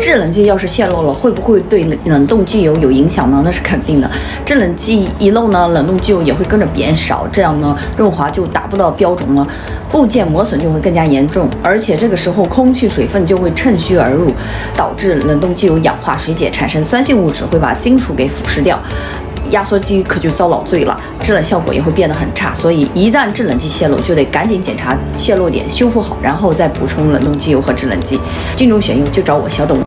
制冷剂要是泄漏了，会不会对冷冻机油有影响呢？那是肯定的。制冷剂一漏呢，冷冻机油也会跟着变少，这样呢，润滑就达不到标准了，部件磨损就会更加严重，而且这个时候空气水分就会趁虚而入，导致冷冻机油氧化水解，产生酸性物质，会把金属给腐蚀掉。压缩机可就遭老罪了，制冷效果也会变得很差，所以一旦制冷剂泄漏，就得赶紧检查泄漏点，修复好，然后再补充冷冻机油和制冷剂。精准选油就找我小董。